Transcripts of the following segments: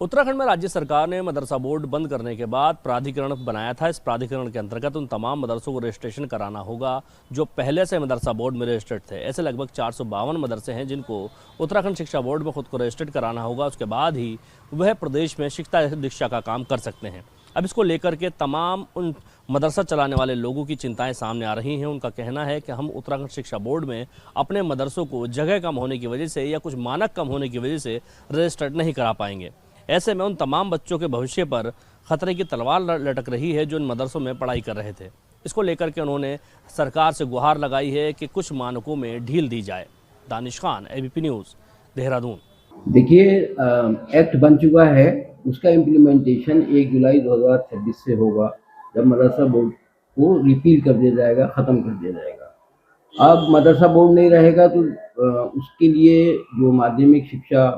उत्तराखंड में राज्य सरकार ने मदरसा बोर्ड बंद करने के बाद प्राधिकरण बनाया था। इस प्राधिकरण के अंतर्गत उन तमाम मदरसों को रजिस्ट्रेशन कराना होगा जो पहले से मदरसा बोर्ड में रजिस्टर्ड थे। ऐसे लगभग 452 मदरसे हैं जिनको उत्तराखंड शिक्षा बोर्ड में खुद को रजिस्टर्ड कराना होगा। उसके बाद ही वह प्रदेश में शिक्षा दीक्षा का काम कर सकते हैं। अब इसको लेकर के तमाम उन मदरसा चलाने वाले लोगों की चिंताएं सामने आ रही हैं। उनका कहना है कि हम उत्तराखंड शिक्षा बोर्ड में अपने मदरसों को जगह कम होने की वजह से या कुछ मानक कम होने की वजह से रजिस्टर्ड नहीं करा पाएंगे। ऐसे में उन तमाम बच्चों के भविष्य पर खतरे की तलवार लटक रही है जो इन मदरसों में पढ़ाई कर रहे थे। इसको लेकर के उन्होंने सरकार से गुहार लगाई है कि कुछ मानकों में ढील दी जाए। Danish Khan, ABP news, Dehradun. देखिए, एक्ट बन चुका है, उसका इम्प्लीमेंटेशन 1 जुलाई 2026 से होगा, जब मदरसा बोर्ड को रिपील कर दिया जाएगा, ख़त्म कर दिया जाएगा। अब मदरसा बोर्ड नहीं रहेगा तो उसके लिए जो माध्यमिक शिक्षा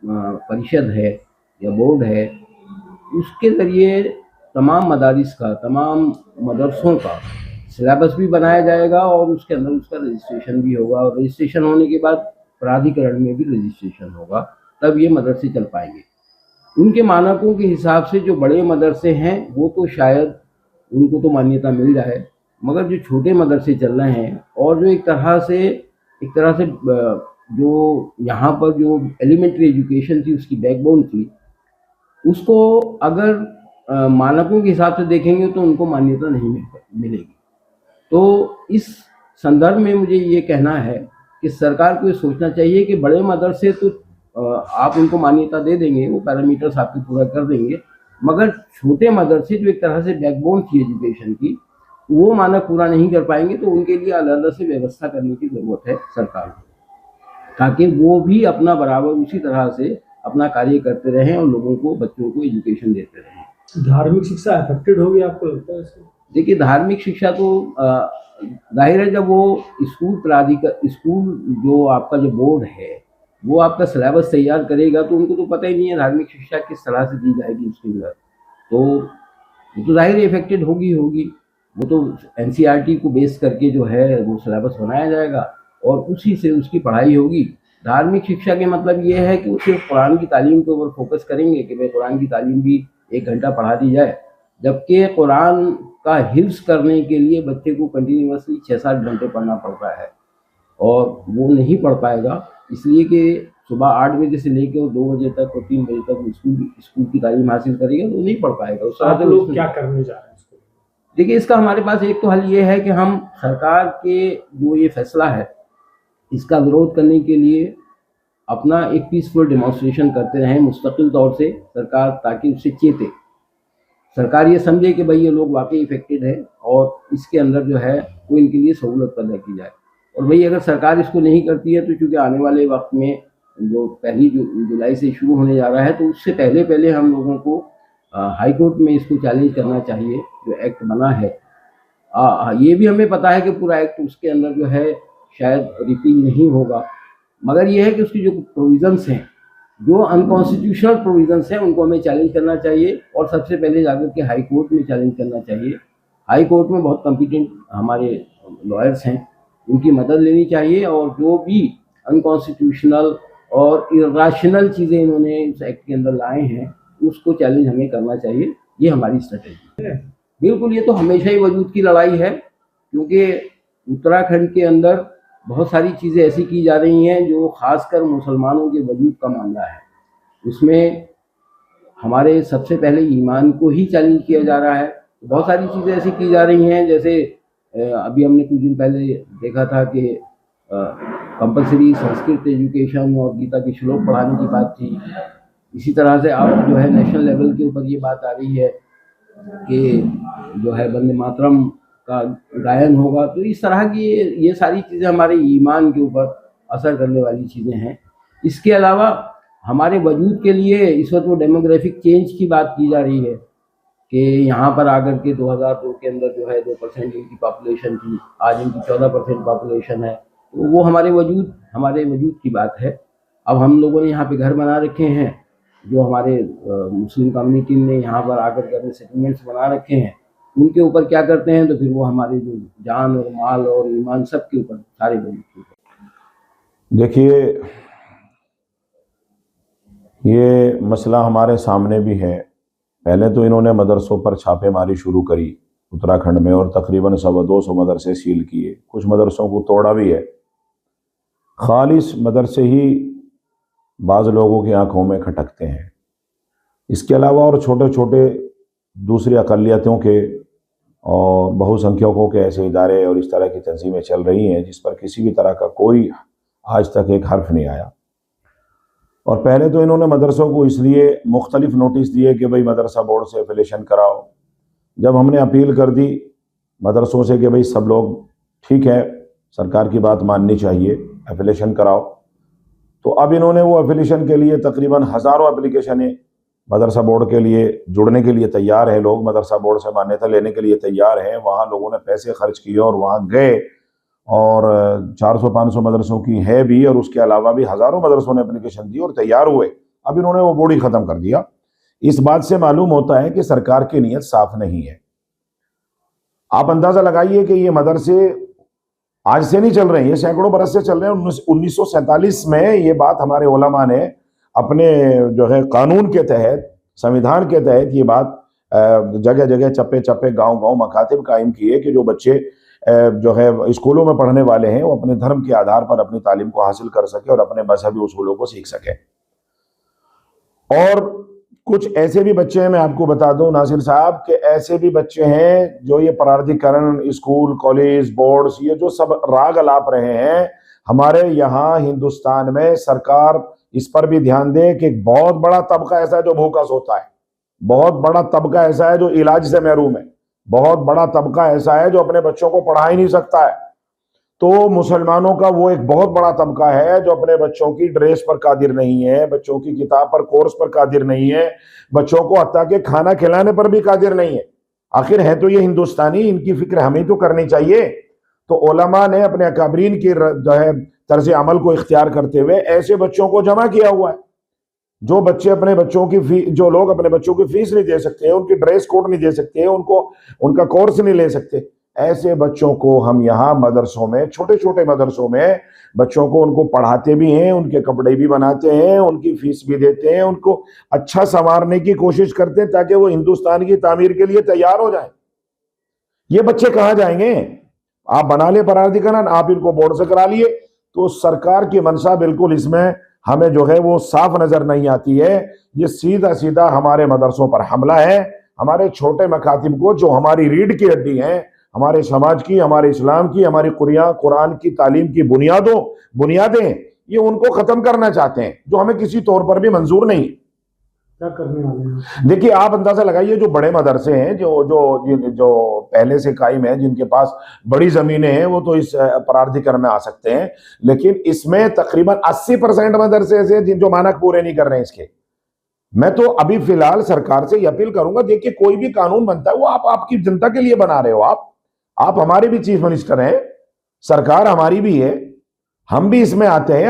परिषद है या बोर्ड है, उसके ज़रिए तमाम मदारिस का, तमाम मदरसों का सिलेबस भी बनाया जाएगा और उसके अंदर उसका रजिस्ट्रेशन भी होगा। और रजिस्ट्रेशन होने के बाद प्राधिकरण में भी रजिस्ट्रेशन होगा, तब ये मदरसे चल पाएंगे। उनके मानकों के हिसाब से जो बड़े मदरसे हैं वो तो शायद उनको तो मान्यता मिल जाए, मगर जो छोटे मदरसे चल रहे हैं और जो एक तरह से जो यहाँ पर जो एलिमेंट्री एजुकेशन थी, उसकी बैकबोन थी, उसको अगर मानकों के हिसाब से देखेंगे तो उनको मान्यता नहीं मिलेगी। तो इस संदर्भ में मुझे ये कहना है कि सरकार को ये सोचना चाहिए कि बड़े मदरसे तो आप उनको मान्यता दे देंगे, वो पैरामीटर्स आपके पूरा कर देंगे, मगर छोटे मदरसे जो एक तरह से बैकबोन थी एजुकेशन की, वो मानक पूरा नहीं कर पाएंगे, तो उनके लिए अलग से व्यवस्था करने की ज़रूरत है सरकार को, ताकि वो भी अपना बराबर उसी तरह से अपना कार्य करते रहें और लोगों को, बच्चों को एजुकेशन देते रहें। धार्मिक शिक्षा अफेक्टेड होगी आपको लगता है इससे? देखिए, धार्मिक शिक्षा तो जाहिर है, जब वो स्कूल जो आपका जो बोर्ड है वो आपका सिलेबस तैयार करेगा तो उनको तो पता ही नहीं है धार्मिक शिक्षा किस तरह से दी जाएगी उसके अंदर, तो वो तो जाहिर इफेक्टेड होगी। वो तो एनसीईआरटी को बेस करके जो है वो सिलेबस बनाया जाएगा और उसी से उसकी पढ़ाई होगी। धार्मिक शिक्षा के मतलब ये है कि वो सिर्फ कुरान की तालीम के ऊपर फोकस करेंगे कि भाई कुरान की तालीम भी 1 घंटा पढ़ा दी जाए, जबकि कुरान का हिफ्ज़ करने के लिए बच्चे को कंटिन्यूअसली 6-7 घंटे पढ़ना पड़ता है और वो नहीं पढ़ पाएगा, इसलिए कि सुबह 8 बजे से लेकर 2 बजे तक और 3 बजे तक स्कूल की तालीम हासिल करेगा तो नहीं पढ़ पाएगा। उस आप लोग क्या करने जा रहे हैं इसको? देखिए, इसका हमारे पास एक तो हल ये है कि हम सरकार के जो ये फैसला है इसका विरोध करने के लिए अपना एक पीसफुल डेमोन्स्ट्रेशन करते रहें मुस्तकिल तौर से सरकार, ताकि उससे चेते, सरकार ये समझे कि भाई ये लोग वाकई इफेक्टेड है और इसके अंदर जो है वो इनके लिए सहूलत पैदा की जाए। और भाई अगर सरकार इसको नहीं करती है तो चूँकि आने वाले वक्त में जो 1 जुलाई से शुरू होने जा रहा है, तो उससे पहले हम लोगों को हाई कोर्ट में इसको चैलेंज करना चाहिए जो एक्ट बना है। ये भी हमें पता है कि पूरा एक्ट उसके अंदर जो है शायद रिपील नहीं होगा, मगर ये है कि उसकी जो प्रोविजंस हैं, जो अनकॉन्स्टिट्यूशनल प्रोविजंस हैं, उनको हमें चैलेंज करना चाहिए और सबसे पहले जाकर के हाई कोर्ट में चैलेंज करना चाहिए। हाई कोर्ट में बहुत कॉम्पिटेंट हमारे लॉयर्स हैं, उनकी मदद लेनी चाहिए और जो भी अनकॉन्स्टिट्यूशनल और इर्रेशनल चीज़ें इन्होंने इस एक्ट के अंदर लाए हैं उसको चैलेंज हमें करना चाहिए। ये हमारी स्ट्रेटेजी है। बिल्कुल, ये तो हमेशा ही वजूद की लड़ाई है, क्योंकि उत्तराखंड के अंदर बहुत सारी चीज़ें ऐसी की जा रही हैं जो ख़ासकर मुसलमानों के वजूद का मामला है। उसमें हमारे सबसे पहले ईमान को ही चैलेंज किया जा रहा है। बहुत सारी चीज़ें ऐसी की जा रही हैं, जैसे अभी हमने कुछ दिन पहले देखा था कि कंपलसरी संस्कृत एजुकेशन और गीता के श्लोक पढ़ाने की बात थी। इसी तरह से अब जो है नेशनल लेवल के ऊपर ये बात आ रही है कि जो है वंदे मातरम का गायन होगा। तो इस तरह की ये सारी चीज़ें हमारे ईमान के ऊपर असर करने वाली चीज़ें हैं। इसके अलावा हमारे वजूद के लिए इस वक्त वो डेमोग्राफिक चेंज की बात की जा रही है कि यहाँ पर आकर के 2002 के अंदर जो है 2% इनकी पॉपुलेशन थी, आज इनकी 14% पॉपुलेशन है। तो वो हमारे वजूद की बात है। अब हम लोगों ने यहाँ पे घर बना रखे हैं, जो हमारे मुस्लिम कम्युनिटी ने यहाँ पर आकर के अपने सेटलमेंट्स बना रखे हैं, उनके ऊपर क्या करते हैं तो फिर वो हमारे जो जान और माल और ईमान सब के ऊपर, सारे वजूद के ऊपर। देखिए, ये मसला हमारे सामने भी है। पहले तो इन्होंने मदरसों पर छापेमारी शुरू करी उत्तराखंड में और तकरीबन 100-200 मदरसे सील किए, कुछ मदरसों को तोड़ा भी है। खालिस मदरसे ही बाज़ लोगों की आंखों में खटकते हैं। इसके अलावा और छोटे छोटे दूसरी अक़लियतों के और बहुसंख्यकों के ऐसे इदारे और इस तरह की तंजीमें चल रही हैं जिस पर किसी भी तरह का कोई आज तक एक हर्फ नहीं आया। और पहले तो इन्होंने मदरसों को इसलिए मुख्तलिफ नोटिस दिए कि भाई मदरसा बोर्ड से एफिलेशन कराओ। जब हमने अपील कर दी मदरसों से कि भाई सब लोग ठीक है, सरकार की बात माननी चाहिए, एफिलेशन कराओ, तो अब इन्होंने वो एफिलेशन के लिए तकरीबन हज़ारों एप्लीकेशनें मदरसा बोर्ड के लिए जुड़ने के लिए तैयार है। लोग मदरसा बोर्ड से मान्यता लेने के लिए तैयार हैं। वहाँ लोगों ने पैसे खर्च किए और वहाँ गए और 400-500 मदरसों की है भी, और उसके अलावा भी हज़ारों मदरसों ने एप्लीकेशन दी और तैयार हुए। अब इन्होंने वो बोर्ड ही ख़त्म कर दिया। इस बात से मालूम होता है कि सरकार की नीयत साफ नहीं है। आप अंदाज़ा लगाइए कि ये मदरसे आज से नहीं चल रहे हैं, ये सैकड़ों बरस से चल रहे हैं। 1947 में ये बात हमारे उलमा ने अपने जो है कानून के तहत, संविधान के तहत ये बात जगह जगह चप्पे चप्पे गांव गांव मकातिब कायम किए कि जो बच्चे जो है स्कूलों में पढ़ने वाले हैं वो अपने धर्म के आधार पर अपनी तालीम को हासिल कर सके और अपने मजहबी उसूलों को सीख सके। और कुछ ऐसे भी बच्चे हैं, मैं आपको बता दूं नासिर साहब, कि ऐसे भी बच्चे हैं जो ये प्राधिकरण, स्कूल, कॉलेज, बोर्ड्स, ये जो सब राग अलाप रहे हैं, हमारे यहाँ हिंदुस्तान में सरकार इस पर भी ध्यान दे कि एक बहुत बड़ा तबका ऐसा है जो भूखा सोता है, बहुत बड़ा तबका ऐसा है जो इलाज से महरूम है, बहुत बड़ा तबका ऐसा है जो अपने बच्चों को पढ़ा ही नहीं सकता है। तो मुसलमानों का वो एक बहुत बड़ा तबका है जो अपने बच्चों की ड्रेस पर कादिर नहीं है, बच्चों की किताब पर, कोर्स पर कादिर नहीं है, बच्चों को हत्ता के खाना खिलाने पर भी कादिर नहीं है। आखिर है तो ये हिंदुस्तानी, इनकी फिक्र हमें तो करनी चाहिए। तो उलमा ने अपने अकाबरीन की जो है तर्ज अमल को इख्तियार करते हुए ऐसे बच्चों को जमा किया हुआ है जो बच्चे अपने बच्चों की जो लोग अपने बच्चों की फीस नहीं दे सकते, उनकी ड्रेस कोड नहीं दे सकते, उनको उनका कोर्स नहीं ले सकते, ऐसे बच्चों को हम यहाँ मदरसों में, छोटे छोटे मदरसों में बच्चों को उनको पढ़ाते भी हैं, उनके कपड़े भी बनाते हैं, उनकी फीस भी देते हैं, उनको अच्छा संवारने की कोशिश करते हैं ताकि वो हिंदुस्तान की तामीर के लिए तैयार हो जाए। ये बच्चे कहाँ जाएंगे? आप बना ले प्राधिकरण, आप इनको बोर्ड से करा लिए, तो सरकार की मंशा बिल्कुल इसमें हमें जो है वो साफ नजर नहीं आती है। ये सीधा सीधा हमारे मदरसों पर हमला है। हमारे छोटे मकातिब को, जो हमारी रीढ़ की हड्डी हैं, हमारे समाज की, हमारे इस्लाम की, हमारी कुरान की तालीम की बुनियादें, ये उनको खत्म करना चाहते हैं, जो हमें किसी तौर पर भी मंजूर नहीं। क्या करने वाले हैं? देखिए, आप अंदाजा लगाइए, जो बड़े मदरसे हैं, जो पहले से कायम है, जिनके पास बड़ी जमीनें हैं, वो तो इस प्राधिकरण में आ सकते हैं, लेकिन इसमें तकरीबन 80% मदरसे ऐसे हैं जो मानक पूरे नहीं कर रहे हैं इसके। मैं तो अभी फिलहाल सरकार से अपील करूंगा, देखिए कोई भी कानून बनता है वो आप आपकी जनता के लिए बना रहे हो। आप हमारे भी चीफ मिनिस्टर हैं, सरकार हमारी भी है, हम भी इसमें आते हैं।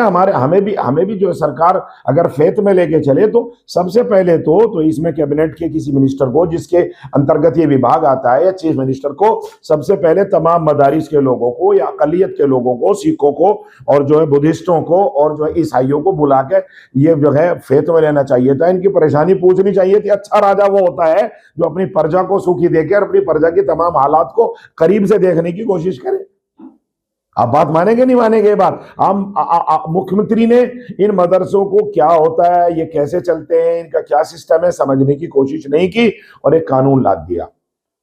हमें भी जो सरकार अगर फेत में लेके चले तो सबसे पहले तो इसमें कैबिनेट के किसी मिनिस्टर को, जिसके अंतर्गत ये विभाग आता है, या चीफ मिनिस्टर को सबसे पहले तमाम मदारिस के लोगों को या अकलियत के लोगों को, सिखों को और जो है बुद्धिस्टों को और जो है ईसाइयों को बुला के ये जो है फेत में लेना चाहिए था, इनकी परेशानी पूछनी चाहिए थी। अच्छा राजा वो होता है जो अपनी प्रजा को सुखी देकर अपनी प्रजा की तमाम हालात को करीब से देखने की कोशिश करे। आप बात मानेंगे नहीं मानेंगे बात? हम मुख्यमंत्री ने इन मदरसों को क्या होता है, ये कैसे चलते हैं, इनका क्या सिस्टम है, समझने की कोशिश नहीं की और एक कानून लाद दिया।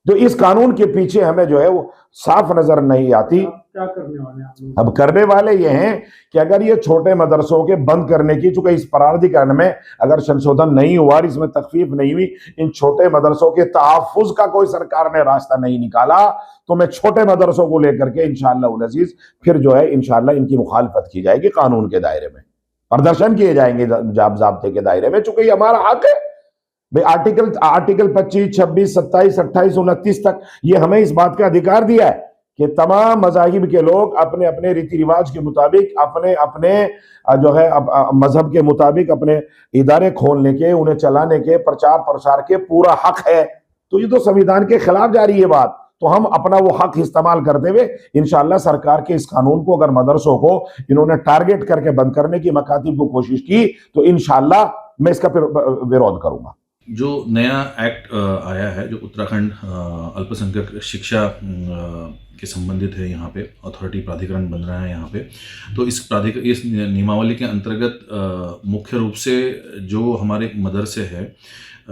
तो इस कानून के पीछे हमें जो है वो साफ नजर नहीं आती। क्या करने वाले हैं? अब करने वाले ये हैं कि अगर ये छोटे मदरसों के बंद करने की, चूंकि इस प्राधिकरण में अगर संशोधन नहीं हुआ, इसमें तखफीफ नहीं हुई, इन छोटे मदरसों के तहफ्फुज का कोई सरकार ने रास्ता नहीं निकाला, तो मैं छोटे मदरसों को लेकर के इंशाअल्लाह अज़ीज फिर जो है इंशाअल्लाह इनकी मुखालफत की जाएगी, कानून के दायरे में प्रदर्शन किए जाएंगे, जाब्ते के दायरे में, चूंकि ये हमारा हक है भाई। आर्टिकल 25, 26, 27, 28, 29 तक ये हमें इस बात का अधिकार दिया है कि तमाम मज़ाहिब के लोग अपने अपने रीति रिवाज के मुताबिक, अपने अपने जो है मजहब के मुताबिक अपने इदारे खोलने के, उन्हें चलाने के, प्रचार प्रसार के पूरा हक है। तो ये तो संविधान के खिलाफ जा रही है बात। तो हम अपना वो हक इस्तेमाल करते हुए इंशाअल्लाह सरकार के इस कानून को, अगर मदरसों को इन्होंने टारगेट करके बंद करने की मकातिब को कोशिश की, तो इंशाअल्लाह मैं इसका विरोध करूंगा। जो नया एक्ट आया है, जो उत्तराखंड अल्पसंख्यक शिक्षा के संबंधित है, यहाँ पे अथॉरिटी प्राधिकरण बन रहा है यहाँ पे, तो इस नियमावली के अंतर्गत मुख्य रूप से जो हमारे मदरसे हैं,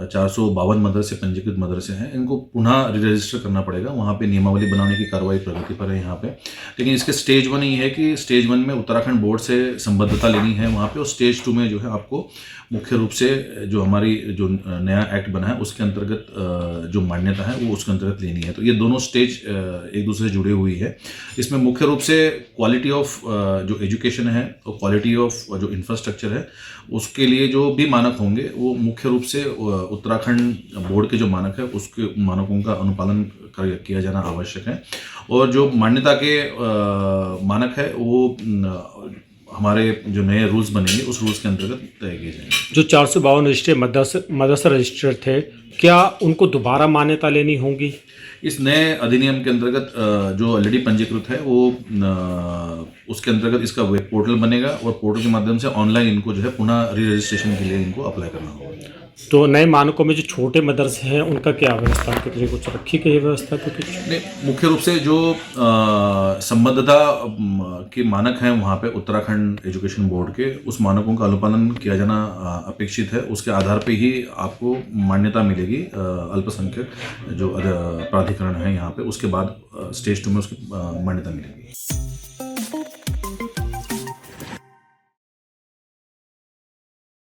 452 मदरसे पंजीकृत मदरसे हैं, इनको पुनः रजिस्टर करना पड़ेगा। वहाँ पे नियमावली बनाने की कार्रवाई प्रगति पर है यहाँ पे। लेकिन इसके स्टेज 1 ये है कि स्टेज 1 में उत्तराखंड बोर्ड से संबद्धता लेनी है वहाँ पे, और स्टेज 2 में जो है आपको मुख्य रूप से जो हमारी जो नया एक्ट बना है उसके अंतर्गत जो मान्यता है वो उसके अंतर्गत लेनी है। तो ये दोनों स्टेज एक दूसरे से जुड़े हुई है। इसमें मुख्य रूप से क्वालिटी ऑफ जो एजुकेशन है और क्वालिटी ऑफ जो इंफ्रास्ट्रक्चर है उसके लिए जो भी मानक होंगे वो मुख्य रूप से उत्तराखंड बोर्ड के जो मानक है उसके मानकों का अनुपालन किया जाना आवश्यक है। और जो मान्यता के मानक है वो हमारे जो नए रूल्स बनेंगे उस रूल्स के अंतर्गत तय किए जाएंगे। जो 452 रजिस्टर्ड मदरसा रजिस्टर्ड थे, क्या उनको दोबारा मान्यता लेनी होगी? इस नए अधिनियम के अंतर्गत जो ऑलरेडी पंजीकृत है वो उसके अंतर्गत इसका वेब पोर्टल बनेगा और पोर्टल के माध्यम से ऑनलाइन इनको जो है पुनः री रजिस्ट्रेशन के लिए इनको अप्लाई करना होगा। तो नए मानकों में जो छोटे मदरसे हैं उनका क्या व्यवस्था के कुछ रखी गई व्यवस्था तो कुछ नहीं, मुख्य रूप से जो संबद्धता के मानक हैं वहाँ पे उत्तराखंड एजुकेशन बोर्ड के, उस मानकों का अनुपालन किया जाना अपेक्षित है। उसके आधार पे ही आपको मान्यता मिलेगी अल्पसंख्यक जो प्राधिकरण है यहाँ पे, उसके बाद स्टेज 2 में उसकी मान्यता मिलेगी।